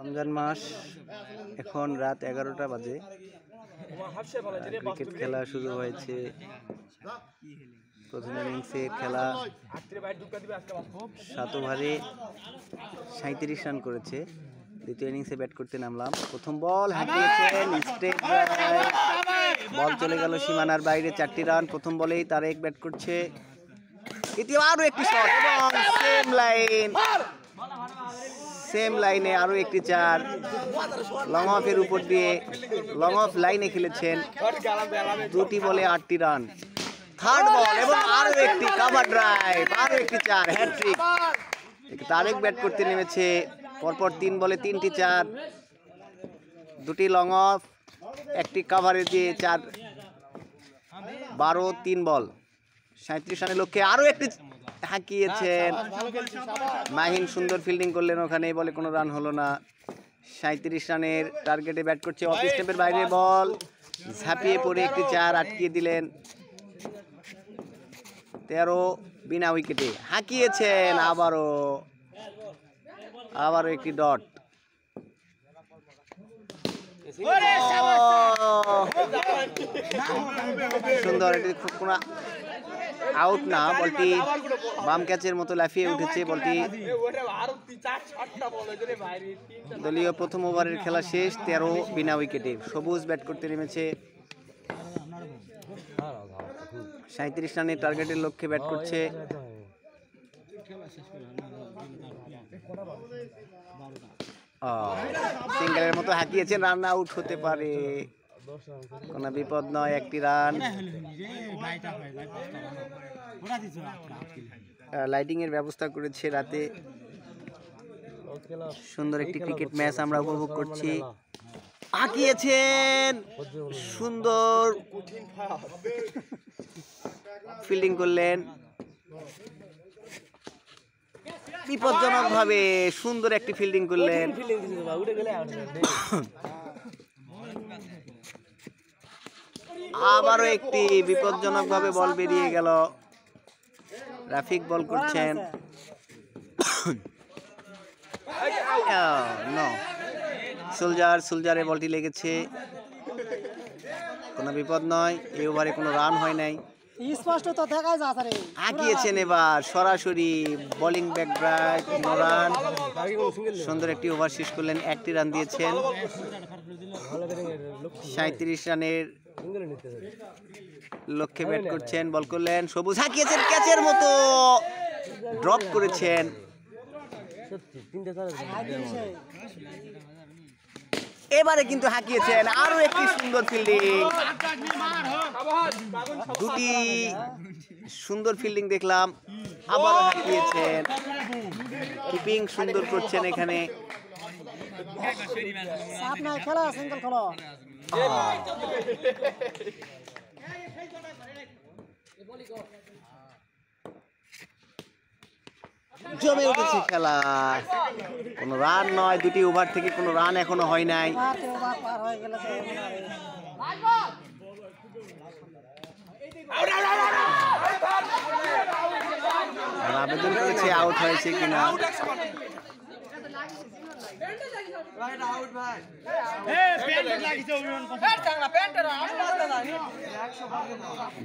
রমজান মাস, এখন রাত 11টা বাজে। ক্রিকেট খেলা শুরু হয়েছে। প্রথম ইনিংসের খেলা 7 ওভারে 37 রান করেছে। দ্বিতীয় ইনিংসে ব্যাট করতে নামলাম। প্রথম বল হাঁকিয়েছেন, স্ট্রেট ড্রাইভ, বল চলে গেল সীমানার বাইরে। 4টি রান প্রথম বলেই। তারেক ব্যাট করছে, দ্বিতীয় আরো একটি শট এবং সেম লাইনে আরো একটি 4। লং অফের উপর দিয়ে লং অফ লাইনে খেলেছেন। 2টি বলে 8টি রান। থার্ড বল এবং আরো একটি কভার ড্রাইভ, আরো একটি 4, হ্যাট্রিক। তারেক ব্যাট করতে নেমেছে। পরপর 3 বলে 3টি 4, 2টি লং অফ, একটি কভারে দিয়ে 4, 12, 3 বল 37 রানের লক্ষ্যে আরো একটি হাঁকিয়েছেন। মাহিন সুন্দর ফিল্ডিং করলেন ওখানে, বলে কোনো রান হলো না। 37 রানের টার্গেটে ব্যাট করছে। অফ স্টেপের বাইরে বল, ঝাঁপিয়ে পড়ে একটি 4 আটকিয়ে দিলেন। 13 বিনা উইকেটে হাঁকিয়েছেন। আবারও একটি ডট। সুন্দর, এটি খুব কোনো আউট না, বলটি বাম ক্যাচের মতো লাফিয়ে উঠেছে। বলটি দলীয় প্রথম ওভারের খেলা শেষ। 13 বিনা উইকেটে। সবুজ ব্যাট করতে নেমেছে। 37 রানের টার্গেটের লক্ষ্যে ব্যাট করছে। সিঙ্গেলের মতো হাঁকিয়েছেন, রান আউট হতে পারে, কোনো বিপদ নয়। 1টি রান। লাইটিং এর ব্যবস্থা করেছে রাতে। সুন্দর একটি ক্রিকেট ম্যাচ আমরা উপভোগ করছি। হাঁকিয়েছেন, সুন্দর ফিল্ডিং করলেন বিপজ্জনক ভাবে। সুন্দর একটি ফিল্ডিং করলেন। আবারও একটি বিপজ্জনক ভাবে বল বেরিয়ে গেল। রাফিক বল করছেন। সোলজারে বলটি লেগেছে, কোনো বিপদ নয়। এই ওভারে কোনো রান হয় নাই। হাঁকিয়েছেন এবার সরাসরি, bowling back drive, no run. সুন্দর একটি ওভার শেষ করলেন। 1টি রান দিয়েছেন। 37 রানের লক্ষ্যে ব্যাট করছেন। বল করলেন, সবুজ হাঁকিয়েছেন, ক্যাচের মতো ড্রপ করেছেন। এবারে কিন্তু হাঁকিয়েছেন। আরো একটি সুন্দর ফিল্ডিং, 2টি সুন্দর ফিল্ডিং দেখলাম। আবারও হাঁকিয়েছেন, কিপিং সুন্দর করছেন এখানে। জমে উঠেছে খেলা, কোনো রান নয়। 2টি ওভার থেকে কোনো রান এখনো হয় নাই। আবেদন করেছে আউট হয়েছে কিনা।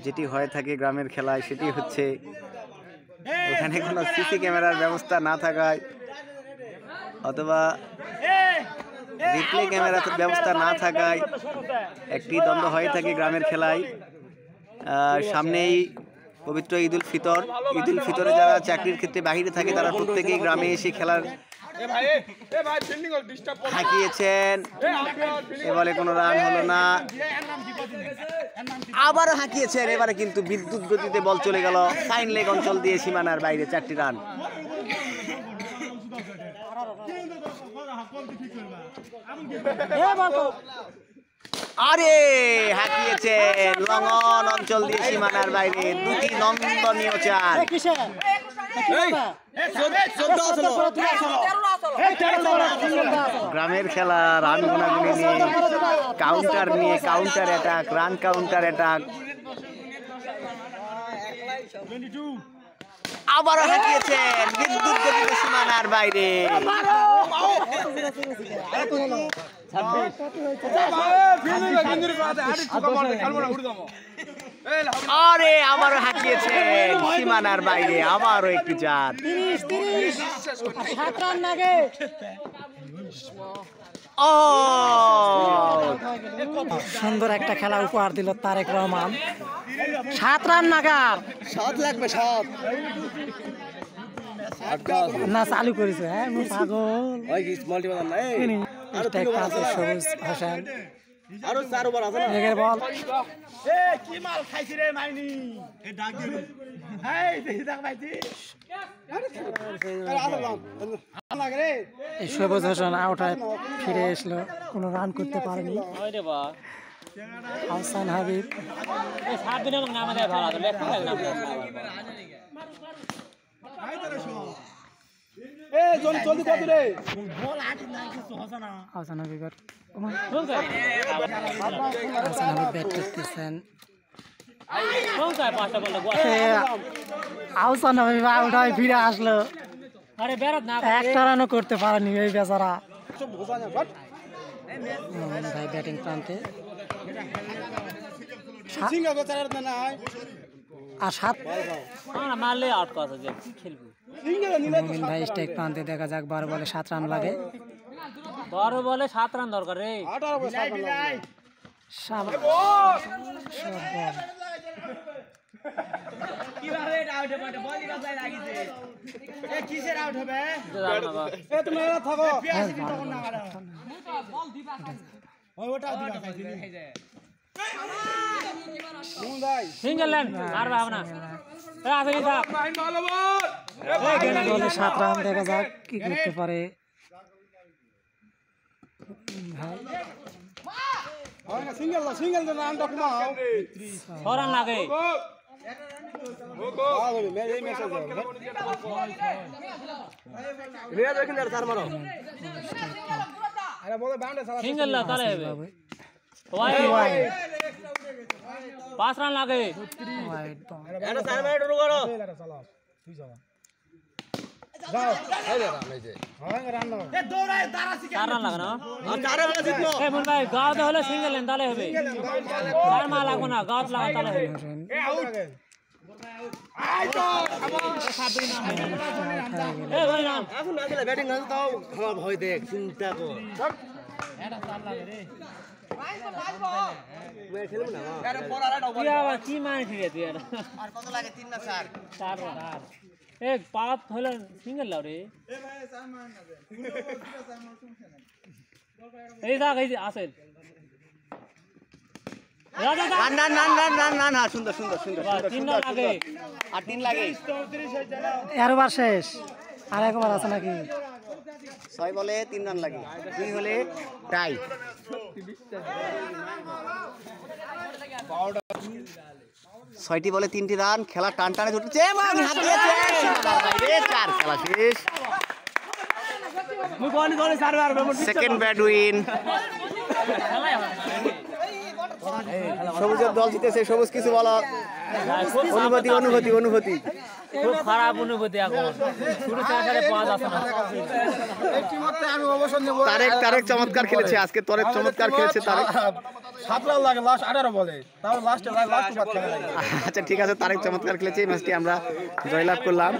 যেটি হয়ে থাকে গ্রামের খেলায়, সেটি হচ্ছে এখানে কোনো সিসি ক্যামেরার ব্যবস্থা না থাকায় অথবা রিপ্লে ক্যামেরার ব্যবস্থা না থাকায় একটি দ্বন্দ্ব হয়ে থাকে গ্রামের খেলায়। সামনেই পবিত্র ঈদুল ফিতর। ঈদুল ফিতরে যারা চাকরির ক্ষেত্রে বাহিরে থাকে তারা প্রত্যেকেই গ্রামে এসে খেলার। হাঁকিয়েছেন, এবারে কোনো রান হলো না। আবারও হাঁকিয়েছেন, এবারে কিন্তু বিদ্যুৎ গতিতে বল চলে গেল ফাইন লেগ অঞ্চল দিয়ে সীমানার বাইরে। 4টি রান। আরে হাঁকিয়েছেন, লং অন অঞ্চল দিয়ে সীমানার বাইরে। 2টি নন্দনীয় 4। গ্রামের খেলা, রান গুনাগুনি নিয়ে, কাউন্টার নিয়ে, counter attack, run counter attack. আবারও হাঁকিয়েছেন বিদ্যুৎ গতিত সীমানার বাইরে। আরে আবারও হাঁকিয়েছেন সীমানার বাইরে, আবারও একটি চার। সুন্দর একটা খেলা উপহার দিল তারেক রহমান। 7 রান নাগাদ। 7 লাগবে 7 না চালু করেছে। হ্যাঁ পাগল। সবুজ হোসেন আরো 4 ওভার আছে না? এগের বল। কি মাল খাইছি রে মাইনি ডাক দিবি দেখ ভাইছি এই সবুজ হোসেন আউট হয়ে ফিরে এসলো, কোনো রান করতে পারেনি। হাসান হাবিব হাসান হাবিব ব্যাট করতেছেন। হাসান হাবিব আউট হয়ে ফিরে আসলো, একটা রানও করতে পারেনি এই বেচারা। ভাই ব্যাটিং প্রান্তে আর 7 মারলে আউট কথা খেলবি। মুমিন ভাই স্ট্রাইক প্রান্তে, দেখা যাক 12 বলে 7 রান লাগে। 12 বলে 7 রান দরকার রে। কিভাবে আউট হবে বল দিবা যায় লাগিছে এ কিসের আউট হবে এ তুমি থাকো পিয়াসি তখন না মারো বল দিবা ওই ওটা দিবা খাইছি মুন ভাই সিঙ্গেল লাইন আর ভাবনা এ আসেনি থাক ভালো বল বলে 7 রান, দেখা যাক কি করতে পারে ভাই। সিঙ্গেল না আন্ডা কমাও 6 রান লাগে। সিঙ্গেল না তাহলে হবে 5 রান লাগে। Wide ball. 4 রান লাগে না? এ মুন ভাই গাঁওতে হলে সিঙ্গেল লাইন তাহলে হবে। 4 মা লাগবে না, গাঁওত লাগা তাহলে হবে। এ ভাই নাম এখন না গেলে ব্যাটিং না তাও আমার ভয় দেখ, চিন্তা কর। তুই আবার কি মানছি রে তুই? আর কত লাগে? 3 না 4? 4 রান। এ 5 হলে সিঙ্গেল লাও রে। এই দেখ এই যে আসেল। না না না না না না, সুন্দর সুন্দর সুন্দর 3 রান লাগে। আর 3 লাগে। এর বার শেষ, আর একবার আছে নাকি? 6 বলে 3 রান লাগে, 2 হলে টাই। 6টি বলে 3টি রান, খেলা টান টানে ছুটছে এবং হাতিয়েছে 4, খেলা শেষ। Second bat win. সবুজের দল জিতেছে। সবুজ কিছু বলো, অনুভূতি অনুভূতি অনুভূতি। খুব খারাপ অনুভূতি এখন। শুরু থেকে পাওয়া যাচ্ছে না। তারেক চমৎকার খেলেছে আজকে, চমৎকার খেলেছে তারেক। 7 রান লাগে লাস্ট 18 বলে, তাও লাস্ট বাদ খেলা লাগে। আচ্ছা ঠিক আছে, তারেক চমৎকার খেলেছে, এই ম্যাচটি আমরা জয়লাভ করলাম।